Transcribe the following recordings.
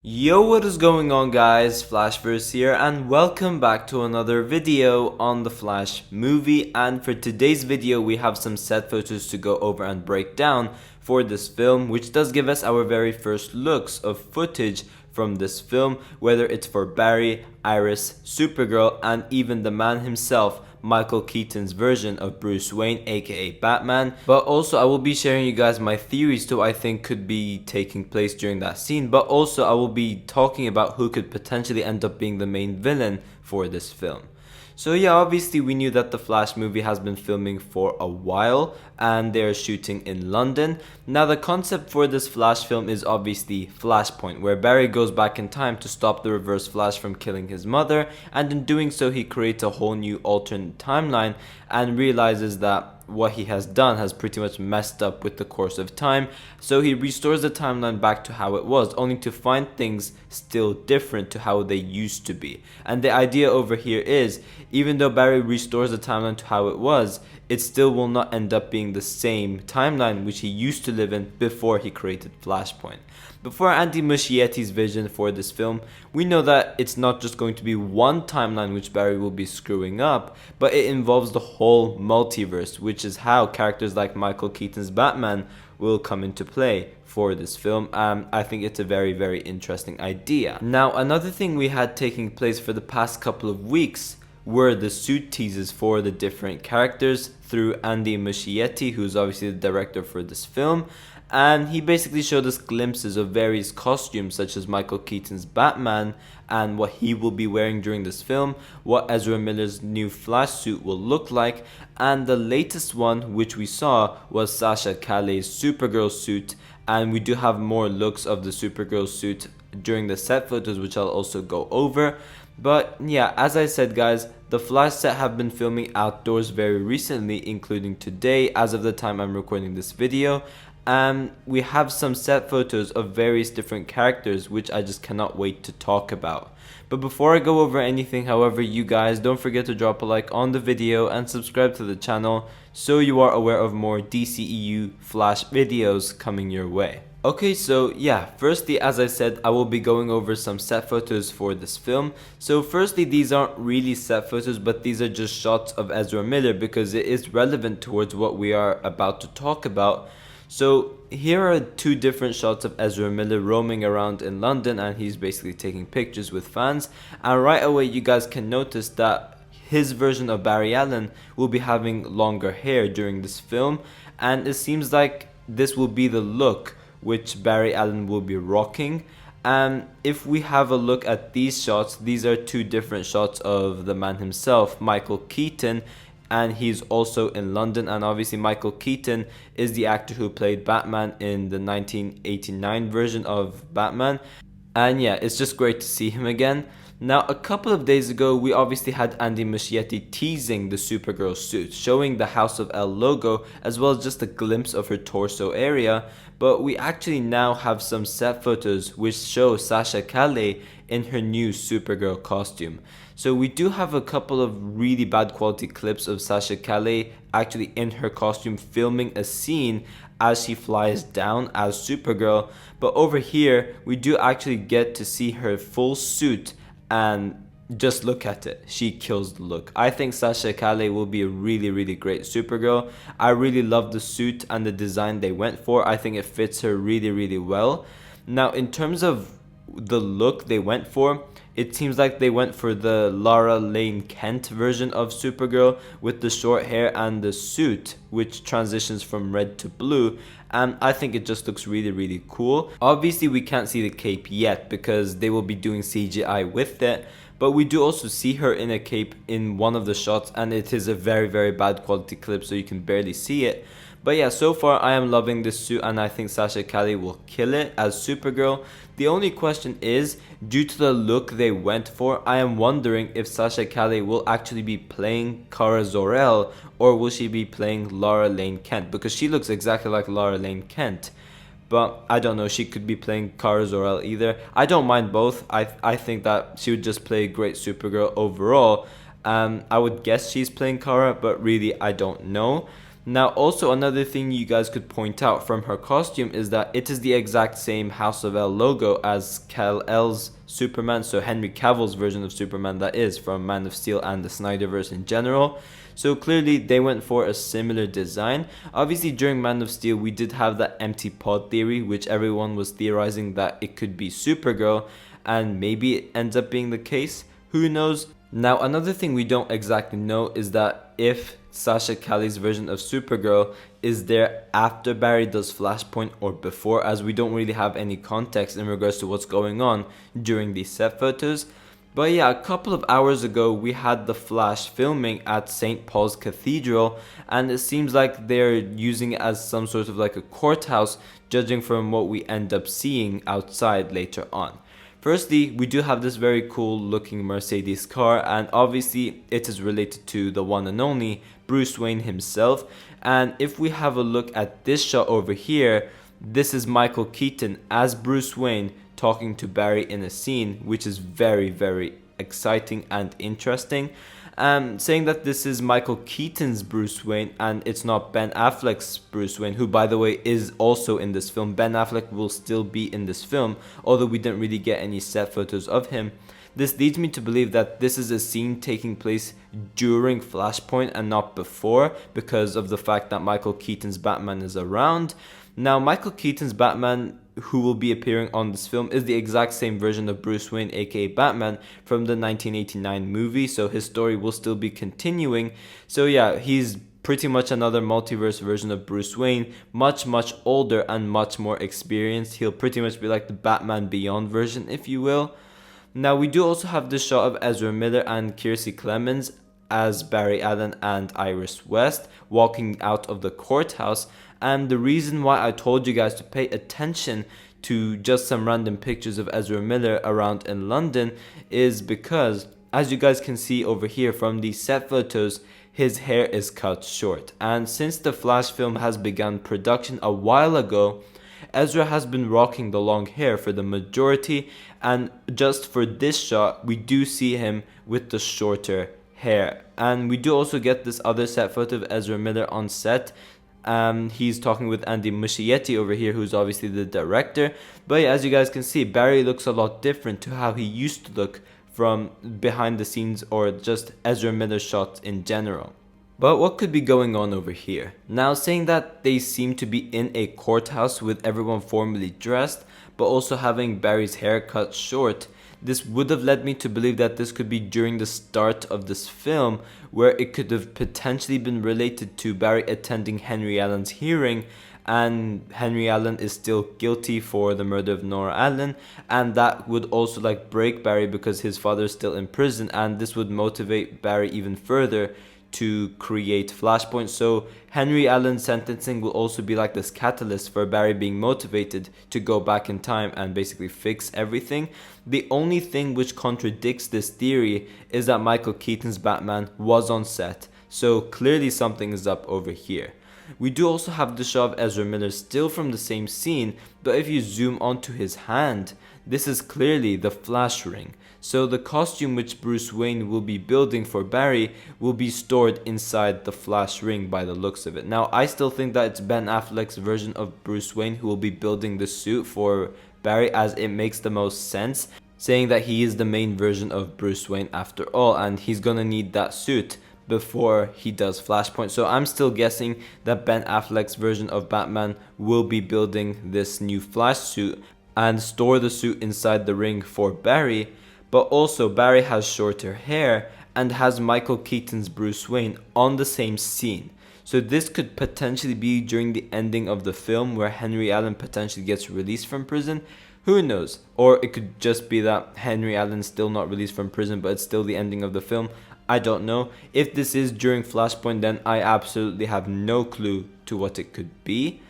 Yo, what is going on, guys? Flashverse here, and welcome back to another video on the Flash movie. And for today's video, we have some set photos to go over and break down for this film, which does give us our very first looks of footage from this film, whether it's for Barry, Iris, Supergirl, and even the man himself, Michael Keaton's version of Bruce Wayne, aka Batman. But also I will be sharing you guys my theories to what I think could be taking place during that scene, but also I will be talking about who could potentially end up being the main villain for this film. So yeah, obviously we knew that the Flash movie has been filming for a while and they're shooting in London. Now the concept for this Flash film is obviously Flashpoint, where Barry goes back in time to stop the Reverse Flash from killing his mother, and in doing so he creates a whole new alternate timeline and realizes that what he has done has pretty much messed up with the course of time. So he restores the timeline back to how it was, only to find things still different to how they used to be. And the idea over here is, even though Barry restores the timeline to how it was, it still will not end up being the same timeline which he used to live in before he created Flashpoint. But for Andy Muschietti's vision for this film, we know that it's not just going to be one timeline which Barry will be screwing up, but it involves the whole multiverse, which is how characters like Michael Keaton's Batman will come into play for this film. I think it's a very interesting idea. Now, another thing we had taking place for the past couple of weeks were the suit teases for the different characters through Andy Muschietti, who's obviously the director for this film. And he basically showed us glimpses of various costumes, such as Michael Keaton's Batman and what he will be wearing during this film, what Ezra Miller's new Flash suit will look like, and the latest one which we saw was Sasha Calle's Supergirl suit. And we do have more looks of the Supergirl suit during the set photos, which I'll also go over. But yeah, as I said, guys, the Flash set have been filming outdoors very recently, including today as of the time I'm recording this video. And we have some set photos of various different characters which I just cannot wait to talk about. But before I go over anything, however, you guys don't forget to drop a like on the video and subscribe to the channel so you are aware of more DCEU Flash videos coming your way. Okay, so yeah, firstly, as I said, I will be going over some set photos for this film. So firstly, these aren't really set photos, but these are just shots of Ezra Miller because it is relevant towards what we are about to talk about. So here are two different shots of Ezra Miller roaming around in London, and he's basically taking pictures with fans. And right away you guys can notice that his version of Barry Allen will be having longer hair during this film, and it seems like this will be the look which Barry Allen will be rocking. And if we have a look at these shots, these are two different shots of the man himself, Michael Keaton, and he's also in London. And obviously Michael Keaton is the actor who played Batman in the 1989 version of Batman. And yeah, it's just great to see him again. Now, a couple of days ago, we obviously had Andy Muschietti teasing the Supergirl suit, showing the House of L logo, as well as just a glimpse of her torso area. But we actually now have some set photos which show Sasha Calle in her new Supergirl costume. So we do have a couple of really bad quality clips of Sasha Calle actually in her costume filming a scene as she flies down as Supergirl. But over here, we do actually get to see her full suit, and just look at it. She kills the look. I think Sasha Calle will be a really great Supergirl. I really love the suit and the design they went for. I think it fits her really well. Now, in terms of the look they went for, it seems like they went for the Lara Lane Kent version of Supergirl with the short hair and the suit which transitions from red to blue, and I think it just looks really cool. Obviously we can't see the cape yet because they will be doing CGI with it, but we do also see her in a cape in one of the shots, and it is a very bad quality clip, so you can barely see it. But yeah, so far I am loving this suit, and I think Sasha Calle will kill it as Supergirl. The only question is, due to the look they went for, I am wondering if Sasha Calle will actually be playing Kara Zor-El, or will she be playing Lara Lane Kent, because she looks exactly like Lara Lane Kent. But I don't know, she could be playing Kara Zor-El either. I don't mind both. I think that she would just play a great Supergirl overall. I would guess she's playing Kara, but really I don't know. Now also another thing you guys could point out from her costume is that it is the exact same House of L logo as Kal-El's Superman, so Henry Cavill's version of Superman, that is, from Man of Steel and the Snyderverse in general. So clearly they went for a similar design. Obviously during Man of Steel we did have that empty pod theory, which everyone was theorizing that it could be Supergirl, and maybe it ends up being the case. Who knows? Now another thing we don't exactly know is that if Sasha Calle's version of Supergirl is there after Barry does Flashpoint or before, as we don't really have any context in regards to what's going on during these set photos. But yeah, a couple of hours ago we had the Flash filming at St. Paul's Cathedral, and it seems like they're using it as some sort of like a courthouse, judging from what we end up seeing outside later on. Firstly, we do have this very cool looking Mercedes car, and obviously it is related to the one and only Bruce Wayne himself. And if we have a look at this shot over here, this is Michael Keaton as Bruce Wayne talking to Barry in a scene, which is very exciting and interesting. Saying that this is Michael Keaton's Bruce Wayne and it's not Ben Affleck's Bruce Wayne, who by the way is also in this film. Ben Affleck will still be in this film, although we didn't really get any set photos of him. This leads me to believe that this is a scene taking place during Flashpoint and not before, because of the fact that Michael Keaton's Batman is around. Now Michael Keaton's Batman, who will be appearing on this film, is the exact same version of Bruce Wayne, aka Batman, from the 1989 movie, so his story will still be continuing. So yeah, he's pretty much another multiverse version of Bruce Wayne, much older and much more experienced. He'll pretty much be like the Batman Beyond version, if you will. Now we do also have this shot of Ezra Miller and Kiersey Clemons as Barry Allen and Iris West walking out of the courthouse. And the reason why I told you guys to pay attention to just some random pictures of Ezra Miller around in London is because, as you guys can see over here from these set photos, his hair is cut short. And since the Flash film has begun production a while ago, Ezra has been rocking the long hair for the majority, and just for this shot we do see him with the shorter hair. And we do also get this other set photo of Ezra Miller on set. He's talking with Andy Muschietti over here, who's obviously the director. But yeah, as you guys can see, Barry looks a lot different to how he used to look from behind the scenes or just Ezra Miller shots in general. But what could be going on over here? Now, saying that they seem to be in a courthouse with everyone formally dressed, but also having Barry's hair cut short, this would have led me to believe that this could be during the start of this film, where it could have potentially been related to Barry attending Henry Allen's hearing, and Henry Allen is still guilty for the murder of Nora Allen, and that would also like break Barry because his father is still in prison, and this would motivate Barry even further to create Flashpoint. So Henry Allen's sentencing will also be like this catalyst for Barry being motivated to go back in time and basically fix everything. The only thing which contradicts this theory is that Michael Keaton's Batman was on set, so clearly something is up over here. We do also have the shot of Ezra Miller still from the same scene, but if you zoom onto his hand, this is clearly the Flash ring. So the costume which Bruce Wayne will be building for Barry will be stored inside the Flash ring by the looks of it. Now, I still think that it's Ben Affleck's version of Bruce Wayne who will be building the suit for Barry, as it makes the most sense, saying that he is the main version of Bruce Wayne after all, and he's gonna need that suit before he does Flashpoint. So I'm still guessing that Ben Affleck's version of Batman will be building this new Flash suit and store the suit inside the ring for Barry. But also Barry has shorter hair and has Michael Keaton's Bruce Wayne on the same scene. So this could potentially be during the ending of the film where Henry Allen potentially gets released from prison. Who knows? Or it could just be that Henry Allen's still not released from prison, but it's still the ending of the film. I don't know. If this is during Flashpoint, then I absolutely have no clue to what it could be.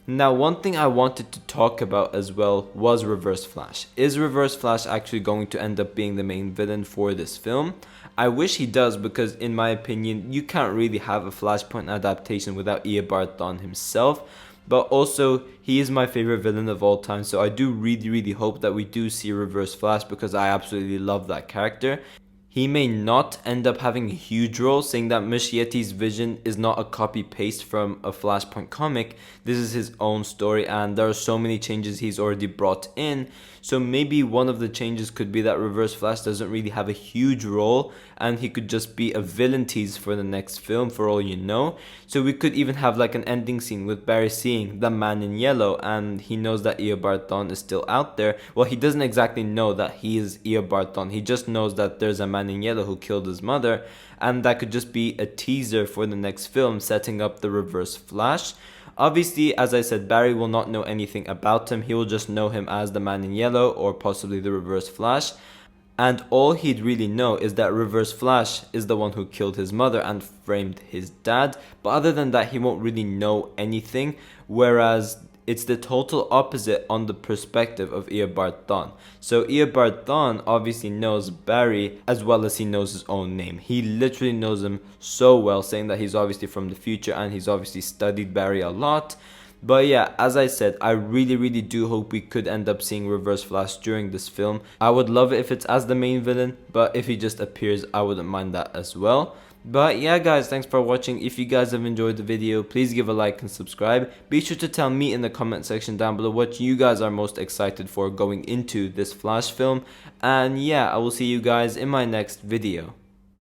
Now, one thing I wanted to talk about as well was Reverse Flash. Is Reverse Flash actually going to end up being the main villain for this film? I wish he does, because in my opinion, you can't really have a Flashpoint adaptation without Eobard Thawne himself. But also, he is my favorite villain of all time, so I do really hope that we do see Reverse Flash, because I absolutely love that character. He may not end up having a huge role, saying that Muschietti's vision is not a copy-paste from a Flashpoint comic. This is his own story, and there are so many changes he's already brought in. So maybe one of the changes could be that Reverse Flash doesn't really have a huge role, and he could just be a villain tease for the next film, for all you know. So we could even have like an ending scene with Barry seeing the Man in Yellow, and he knows that Eobard Thawne is still out there. Well, he doesn't exactly know that he is Eobard Thawne. He just knows that there's a Man in Yellow who killed his mother, and that could just be a teaser for the next film, setting up the Reverse Flash. Obviously, as I said, Barry will not know anything about him. He will just know him as the Man in Yellow, or possibly the Reverse Flash. And all he'd really know is that Reverse Flash is the one who killed his mother and framed his dad. But other than that, he won't really know anything. Whereas it's the total opposite on the perspective of Eobard Thawne. So Eobard Thawne obviously knows Barry as well as he knows his own name. He literally knows him so well, saying that he's obviously from the future and he's obviously studied Barry a lot. But yeah, as I said, I really do hope we could end up seeing Reverse Flash during this film. I would love it if it's as the main villain, but if he just appears, I wouldn't mind that as well. But yeah guys, thanks for watching. If you guys have enjoyed the video, please give a like and subscribe. Be sure to tell me in the comment section down below what you guys are most excited for going into this Flash film. And yeah, I will see you guys in my next video.